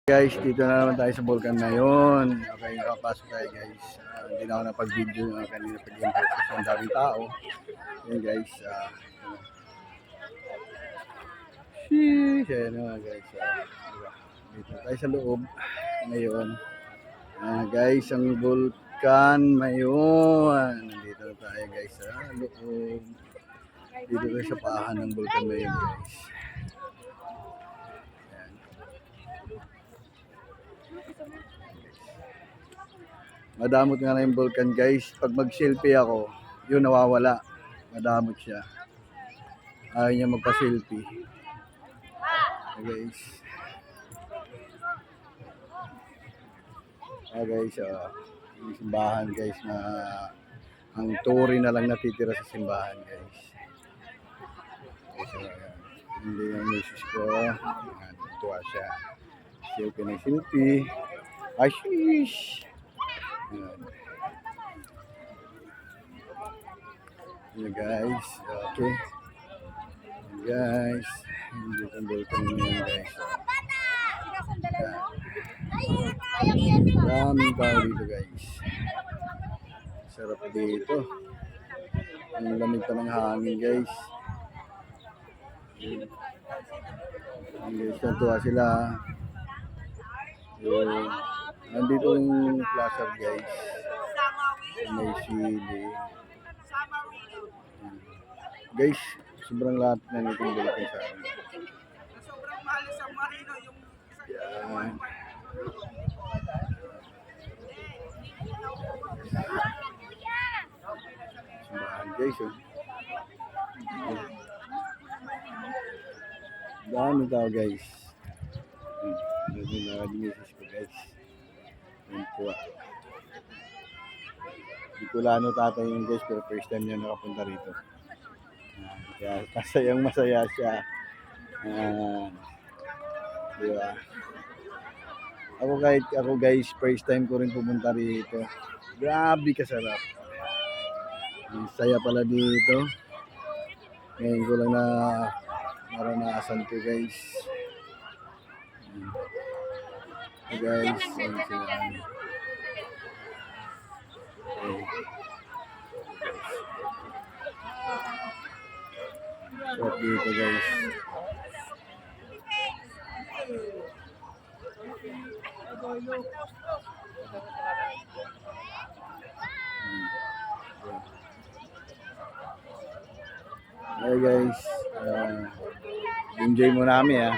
Guys, dito na naman tayo sa Volcan ngayon. Okay, nakapasok tayo guys. Hindi na ako napag-video kanina pag-intro kasi ang daming tao. Ayan guys. Sheesh! Ayan na guys. Dito tayo sa loob ngayon. Guys, ang Volcan ngayon. Nandito na tayo guys sa loob. Dito tayo sa paahan ng Volcan ngayon guys. Madamot nga na yung Volcan guys. Pag mag-selfie ako, yun nawawala. Madamot siya. Ayaw niya magpa-selfie. Guys. Guys, yung simbahan guys na ang turi na lang natitira sa simbahan guys. Hindi yung misis ko. Tuwa siya. Selfie na selfie. Ashish! Yan guys, okay. Guys, hindi ang Volcan ngayon guys. Daming tao dito guys. Sarap dito. Ang lamig pa ng hangin guys. Guys, natuwa sila. Nandito yung plaza guys. May sili. Guys, sobrang lahat na nitong Volcan sa akin. Sobrang mahal sa Marino yung Yan. Simbahan guys, oh. Dami tao guys. Hindi na misis ko guys. Yan po. Hindi ko lano tatay yung guys, pero first time niya nakapunta rito. Kaya masaya siya. Diba? Ako guys, first time ko rin pumunta rito. Grabe kasarap. Ang saya pala dito. Ngayon ko lang na naranasan to guys. Guys, yan sila. So dito guys. Hey guys, enjoy mo namin